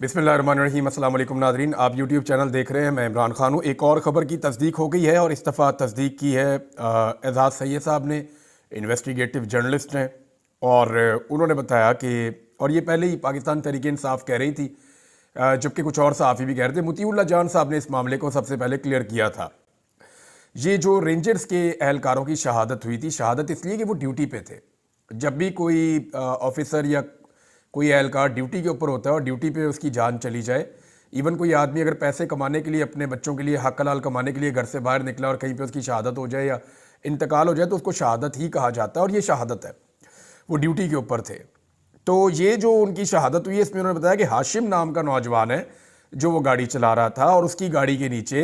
बिस्मिल्लाहिर्रहमानिर्रहीम। अस्सलाम वालेकुम नाज़रीन, आप यूट्यूब चैनल देख रहे हैं। मैं इमरान खान हूँ। एक और ख़बर की तस्दीक हो गई है और इस दफ़ा तस्दीक की है एजाज़ सैयद साहब ने। इन्वेस्टिगेटिव जर्नलिस्ट हैं और उन्होंने बताया कि, और ये पहले ही पाकिस्तान तहरीक इंसाफ कह रही थी, जबकि कुछ और सहाफ़ी भी कह रहे थे। मुतीउल्लाह जान साहब ने इस मामले को सबसे पहले क्लियर किया था। ये जो रेंजर्स के एहलकारों की शहादत हुई थी, शहादत इसलिए कि वो ड्यूटी पे थे। जब भी कोई ऑफिसर या कोई एहलकार ड्यूटी के ऊपर होता है और ड्यूटी पे उसकी जान चली जाए, इवन कोई आदमी अगर पैसे कमाने के लिए, अपने बच्चों के लिए हक हलाल कमाने के लिए घर से बाहर निकला और कहीं पे उसकी शहादत हो जाए या इंतकाल हो जाए, तो उसको शहादत ही कहा जाता है और ये शहादत है। वो ड्यूटी के ऊपर थे। तो ये जो उनकी शहादत हुई है, इसमें उन्होंने बताया कि हाशिम नाम का नौजवान है जो वो गाड़ी चला रहा था और उसकी गाड़ी के नीचे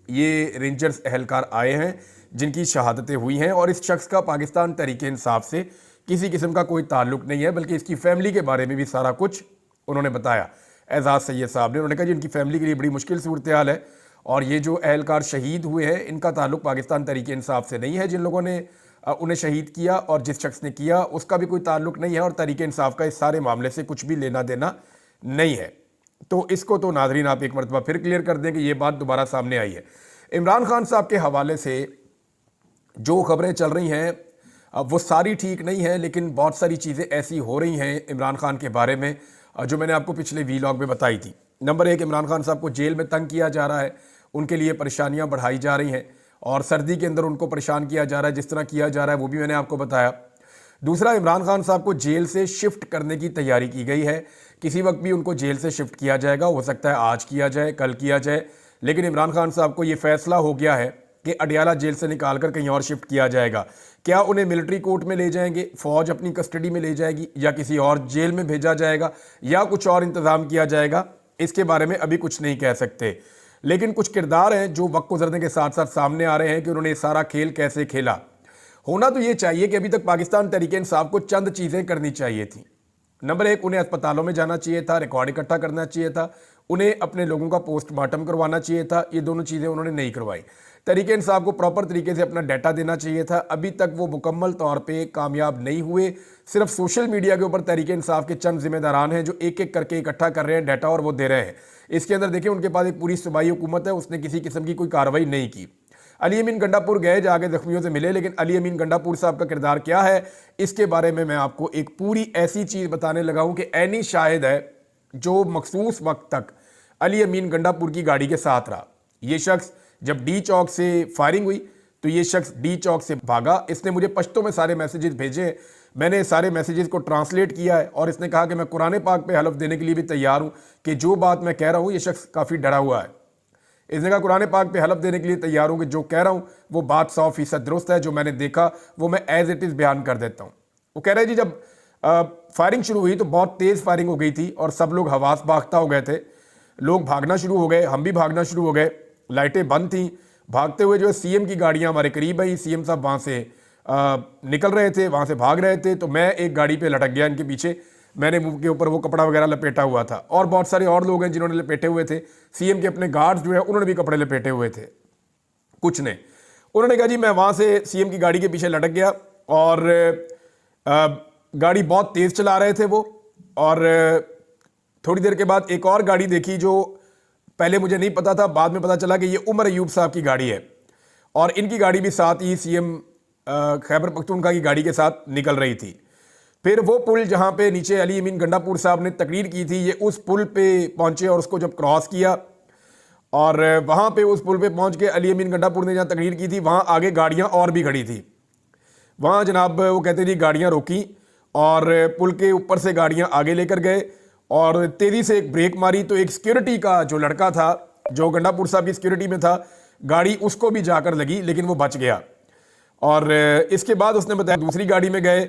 ये रेंजर्स एहलकार आए हैं जिनकी शहादतें हुई हैं। और इस शख्स का पाकिस्तान तहरीक इंसाफ से किसी किस्म का कोई ताल्लुक नहीं है, बल्कि इसकी फैमिली के बारे में भी सारा कुछ उन्होंने बताया। एजाज़ सैयद साहब ने, उन्होंने कहा जी इनकी फैमिली के लिए बड़ी मुश्किल सूरत हाल है और ये जो एहलकार शहीद हुए हैं इनका ताल्लुक पाकिस्तान तहरीक इंसाफ से नहीं है। जिन लोगों ने उन्हें शहीद किया और जिस शख्स ने किया उसका भी कोई ताल्लुक नहीं है और तहरीक इंसाफ का इस सारे मामले से कुछ भी लेना देना नहीं है। तो इसको तो नाजरीन आप एक मरतबा फिर क्लियर कर दें कि ये बात दोबारा सामने आई है। इमरान खान साहब के हवाले से जो खबरें चल रही हैं अब वो सारी ठीक नहीं है, लेकिन बहुत सारी चीज़ें ऐसी हो रही हैं इमरान खान के बारे में जो मैंने आपको पिछले वीलॉग में बताई थी। नंबर एक, इमरान खान साहब को जेल में तंग किया जा रहा है, उनके लिए परेशानियां बढ़ाई जा रही हैं और सर्दी के अंदर उनको परेशान किया जा रहा है, जिस तरह किया जा रहा है वो भी मैंने आपको बताया। दूसरा, इमरान खान साहब को जेल से शिफ्ट करने की तैयारी की गई है। किसी वक्त भी उनको जेल से शिफ्ट किया जाएगा, हो सकता है आज किया जाए, कल किया जाए, लेकिन इमरान खान साहब को ये फैसला हो गया है कि अडियाला जेल से निकालकर कहीं और शिफ्ट किया जाएगा। क्या उन्हें मिलिट्री कोर्ट में ले जाएंगे, फौज अपनी कस्टडी में ले जाएगी, या किसी और जेल में भेजा जाएगा, या कुछ और इंतज़ाम किया जाएगा, इसके बारे में अभी कुछ नहीं कह सकते। लेकिन कुछ किरदार हैं जो वक्त गुजरने के साथ साथ सामने आ रहे हैं कि उन्होंने सारा खेल कैसे खेला। होना तो ये चाहिए कि अभी तक पाकिस्तान तहरीक इंसाफ को चंद चीज़ें करनी चाहिए थी। नंबर एक, उन्हें अस्पतालों में जाना चाहिए था, रिकॉर्ड इकट्ठा करना चाहिए था, उन्हें अपने लोगों का पोस्टमार्टम करवाना चाहिए था। ये दोनों चीज़ें उन्होंने नहीं करवाई। तहरीक इंसाफ को प्रॉपर तरीके से अपना डाटा देना चाहिए था। अभी तक वो मुकम्मल तौर पे कामयाब नहीं हुए। सिर्फ सोशल मीडिया के ऊपर तहरीक इंसाफ के चंद जिम्मेदारान हैं जो एक एक करके इकट्ठा कर रहे हैं डाटा और वो दे रहे हैं। इसके अंदर देखिए, उनके पास एक पूरी सूबाई हुकूमत है, उसने किसी किस्म की कोई कार्रवाई नहीं की। अली अमीन गंडापुर गए, जाके जख्मियों से मिले, लेकिन अली अमीन गंडापुर साहब का किरदार क्या है इसके बारे में मैं आपको एक पूरी ऐसी चीज़ बताने लगा हूँ कि ऐनी शाहिद है जो मखसूस वक्त तक अली अमीन गंडापुर की गाड़ी के साथ रहा। ये शख्स जब डी चौक से फायरिंग हुई तो ये शख्स डी चौक से भागा। इसने मुझे पश्तो में सारे मैसेजेस भेजे, मैंने सारे मैसेजेस को ट्रांसलेट किया है और इसने कहा कि मैं कुरान पाक पे हलफ देने के लिए भी तैयार हूँ कि जो बात मैं कह रहा हूँ, ये शख्स काफ़ी डरा हुआ है। इसने कहा कुरान पाक पे हलफ देने के लिए तैयार हूँ कि जो कह रहा हूँ वो बात 100% दुरुस्त है, जो मैंने देखा वो मैं एज इट इज़ बयान कर देता हूँ। वो कह रहे जी जब फायरिंग शुरू हुई तो बहुत तेज़ फायरिंग हो गई थी और सब लोग हवास भागता हो गए थे, लोग भागना शुरू हो गए, हम भी भागना शुरू हो गए, लाइटें बंद थी। भागते हुए जो है सीएम की गाड़ियां हमारे करीब आई, सीएम साहब वहाँ से निकल रहे थे, वहाँ से भाग रहे थे, तो मैं एक गाड़ी पे लटक गया इनके पीछे। मैंने मुंह के ऊपर वो कपड़ा वगैरह लपेटा हुआ था और बहुत सारे और लोग हैं जिन्होंने लपेटे हुए थे। सीएम के अपने गार्ड्स जो है उन्होंने भी कपड़े लपेटे हुए थे कुछ ने। उन्होंने कहा जी मैं वहाँ से सीएम की गाड़ी के पीछे लटक गया और गाड़ी बहुत तेज़ चला रहे थे वो। और थोड़ी देर के बाद एक और गाड़ी देखी जो पहले मुझे नहीं पता था, बाद में पता चला कि ये उमर अयूब साहब की गाड़ी है और इनकी गाड़ी भी साथ ही सीएम खैबर पख्तूनख्वा की गाड़ी के साथ निकल रही थी। फिर वो पुल जहाँ पे नीचे अली अमीन गंडापुर साहब ने तकरीर की थी, ये उस पुल पे पहुँचे और उसको जब क्रॉस किया और वहाँ पे उस पुल पे पहुँच के अली अमीन गंडापुर ने जहाँ तकरीर की थी वहाँ आगे गाड़ियाँ और भी खड़ी थी। वहाँ जनाब वो कहते थे गाड़ियाँ रोकी और पुल के ऊपर से गाड़ियाँ आगे लेकर गए और तेज़ी से एक ब्रेक मारी तो एक सिक्योरिटी का जो लड़का था जो गंडापुर साहब की सिक्योरिटी में था, गाड़ी उसको भी जाकर लगी लेकिन वो बच गया। और इसके बाद उसने बताया दूसरी गाड़ी में गए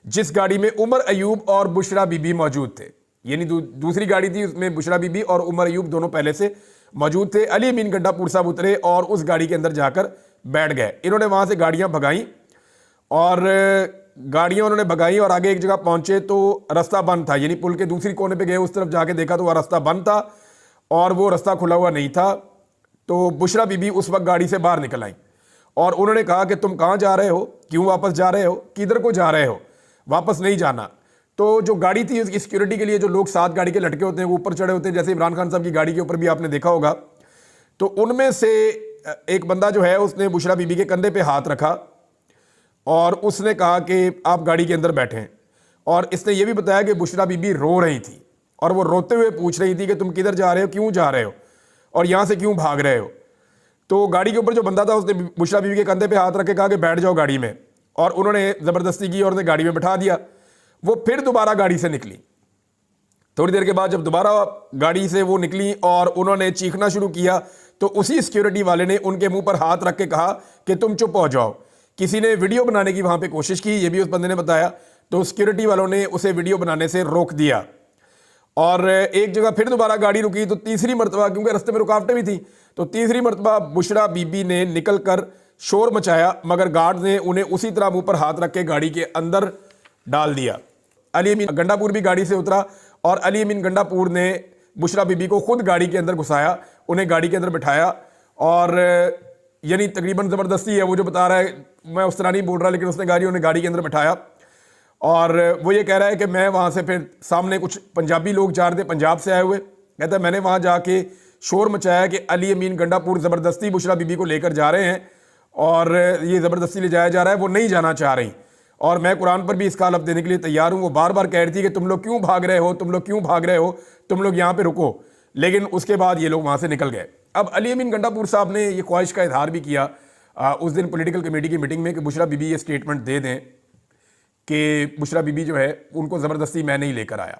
जिस गाड़ी में उमर अयूब और बुशरा बीबी मौजूद थे, यानी दूसरी गाड़ी थी उसमें बुशरा बीबी और उमर अयूब दोनों पहले से मौजूद थे। अली अमीन गंडापुर साहब उतरे और उस गाड़ी के अंदर जाकर बैठ गए। इन्होंने वहाँ से गाड़ियाँ भगाई और गाड़ियाँ उन्होंने भगाई और आगे एक जगह पहुँचे तो रास्ता बंद था, यानी पुल के दूसरी कोने पे गए, उस तरफ जाके देखा तो वह रास्ता बंद था और वो रास्ता खुला हुआ नहीं था। तो बुशरा बीबी उस वक्त गाड़ी से बाहर निकल आई और उन्होंने कहा कि तुम कहाँ जा रहे हो, क्यों वापस जा रहे हो, किधर को जा रहे हो, वापस नहीं जाना। तो जो गाड़ी थी उसकी सिक्योरिटी के लिए जो लोग साथ गाड़ी के लटके होते हैं वो ऊपर चढ़े होते हैं, जैसे इमरान खान साहब की गाड़ी के ऊपर भी आपने देखा होगा। तो उनमें से एक बंदा जो है उसने बुशरा बीबी के कंधे पे हाथ रखा और उसने कहा कि आप गाड़ी के अंदर बैठें। और इसने ये भी बताया कि बुशरा बीबी रो रही थी और वो रोते हुए पूछ रही थी कि तुम किधर जा रहे हो, क्यों जा रहे हो और यहाँ से क्यों भाग रहे हो। तो गाड़ी के ऊपर जो बंदा था उसने बुशरा बीबी के कंधे पे हाथ रख के कहा कि बैठ जाओ गाड़ी में, और उन्होंने ज़बरदस्ती की और उन्हें गाड़ी में बैठा दिया। वो फिर दोबारा गाड़ी से निकली। थोड़ी देर के बाद जब दोबारा गाड़ी से वो निकली और उन्होंने चीखना शुरू किया तो उसी सिक्योरिटी वाले ने उनके मुंह पर हाथ रख के कहा कि तुम चुप हो जाओ। किसी ने वीडियो बनाने की वहां पे कोशिश की, ये भी उस बंदे ने बताया, तो सिक्योरिटी वालों ने उसे वीडियो बनाने से रोक दिया। और एक जगह फिर दोबारा गाड़ी रुकी तो तीसरी मरतबा, क्योंकि रास्ते में रुकावटें भी थी, तो तीसरी मरतबा बुशरा बीबी ने निकल कर शोर मचाया, मगर गार्ड ने उन्हें उसी तरह मुंह पर हाथ रख के गाड़ी के अंदर डाल दिया। अली अमीन गंडापुर भी गाड़ी से उतरा और अली अमीन गंडापुर ने बुशरा बीबी को खुद गाड़ी के अंदर घुसाया, उन्हें गाड़ी के अंदर बिठाया और यानी तकरीबन ज़बरदस्ती है, वो जो बता रहा है, मैं उस तरह नहीं बोल रहा, लेकिन उसने उन्हें गाड़ी के अंदर बिठाया। और वो ये कह रहा है कि मैं वहाँ से फिर सामने कुछ पंजाबी लोग जा रहे थे, पंजाब से आए हुए, कहता है मैंने वहाँ जाके शोर मचाया कि अली अमीन गंडापुर ज़बरदस्ती बुशरा बीबी को लेकर जा रहे हैं और ये ज़बरदस्ती ले जाया जा रहा है, वो नहीं जाना चाह रही और मैं कुरान पर भी इसका हलफ देने के लिए तैयार हूँ। वो बार बार कह रही थी कि तुम लोग क्यों भाग रहे हो, तुम लोग क्यों भाग रहे हो, तुम लोग यहाँ पे रुको, लेकिन उसके बाद ये लोग वहाँ से निकल गए। अब अली अमीन गंडापुर साहब ने ये ख्वाहिश का इजहार भी किया उस दिन पॉलिटिकल कमेटी की मीटिंग में कि बुशरा बीबी ये स्टेटमेंट दे दें कि बुशरा बीबी जो है उनको ज़बरदस्ती मैं नहीं लेकर आया,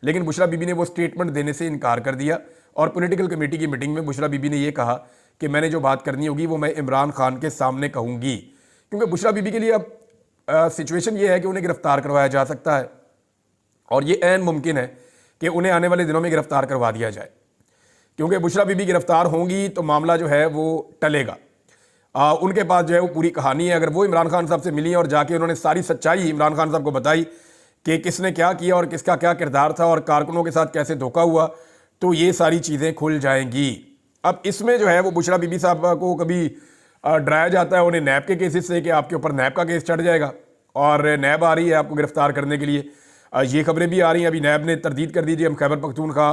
लेकिन बुशरा बीबी ने वो स्टेटमेंट देने से इनकार कर दिया। और पॉलिटिकल कमेटी की मीटिंग में बुशरा बीबी ने ये कहा कि मैंने जो बात करनी होगी वो मैं इमरान खान के सामने कहूँगी, क्योंकि बुशरा बीबी के लिए अब सिचुएशन ये है कि उन्हें गिरफ्तार करवाया जा सकता है और ये ऐन मुमकिन है कि उन्हें आने वाले दिनों में गिरफ्तार करवा दिया जाए, क्योंकि बुशरा बीबी गिरफ्तार होंगी तो मामला जो है वो टलेगा। उनके पास जो है वो पूरी कहानी है। अगर वो इमरान खान साहब से मिली और जाके उन्होंने सारी सच्चाई इमरान खान साहब को बताई कि किसने क्या किया और किसका क्या किरदार था और कारकुनों के साथ कैसे धोखा हुआ, तो ये सारी चीज़ें खुल जाएंगी। अब इसमें जो है वो बुशरा बीबी साहब को कभी डराया जाता है उन्हें नैब के केसेस से कि आपके ऊपर नैब का केस चढ़ जाएगा और नैब आ रही है आपको गिरफ्तार करने के लिए। ये खबरें भी आ रही हैं, अभी नैब ने तरदीद कर दी, हम खैबर पख्तूनख्वा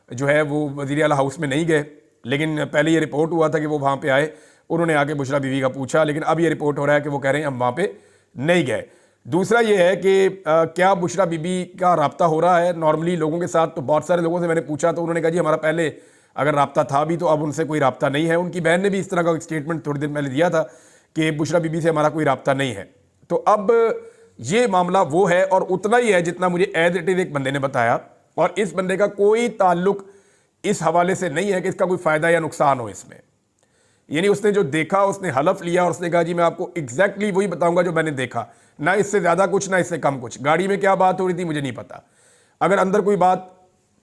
जो है वो वज़ीर आला हाउस में नहीं गए, लेकिन पहले ये रिपोर्ट हुआ था कि वो वहाँ पे आए, उन्होंने आके बुशरा बीबी का पूछा, लेकिन अब ये रिपोर्ट हो रहा है कि वो कह रहे हैं हम वहाँ पे नहीं गए। दूसरा ये है कि क्या बुशरा बीबी का रब्ता हो रहा है नॉर्मली लोगों के साथ, तो बहुत सारे लोगों से मैंने पूछा तो उन्होंने कहा जी हमारा पहले अगर रब्ता था भी तो अब उनसे कोई रब्ता नहीं है। उनकी बहन ने भी इस तरह का स्टेटमेंट थोड़ी देर पहले दिया था कि बुशरा बीबी से हमारा कोई रब्ता नहीं है। तो अब ये मामला वो है और उतना ही है जितना मुझे एज इट इज़ एक बंदे ने बताया, और इस बंदे का कोई ताल्लुक इस हवाले से नहीं है कि इसका कोई फ़ायदा या नुकसान हो इसमें। यानी उसने जो देखा उसने हलफ लिया और उसने कहा जी मैं आपको एग्जैक्टली वही बताऊंगा जो मैंने देखा, ना इससे ज़्यादा कुछ ना इससे कम कुछ। गाड़ी में क्या बात हो रही थी मुझे नहीं पता, अगर अंदर कोई बात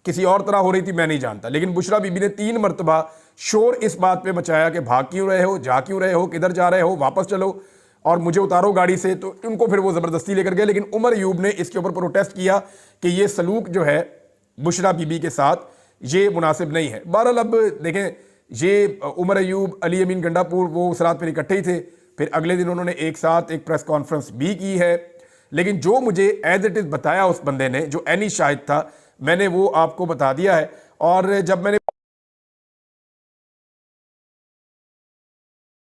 किसी और तरह हो रही थी मैं नहीं जानता, लेकिन बुशरा बीबी ने 3 मरतबा शोर इस बात पे मचाया कि भाग क्यों रहे हो, जा क्यों रहे हो, किधर जा रहे हो, वापस चलो और मुझे उतारो गाड़ी से। तो उनको फिर वो ज़बरदस्ती लेकर गए, लेकिन उमर अयूब ने इसके ऊपर प्रोटेस्ट किया कि ये सलूक जो है बुशरा बीबी के साथ ये मुनासिब नहीं है। बहरहाल अब देखें, ये उमर अयूब, अली अमीन गंडापुर वो उस रात पर इकट्ठे ही थे, फिर अगले दिन उन्होंने एक साथ एक प्रेस कॉन्फ्रेंस भी की है, लेकिन जो मुझे एज इट इज़ बताया उस बंदे ने जो एनी शाहिद था मैंने वो आपको बता दिया है। और जब मैंने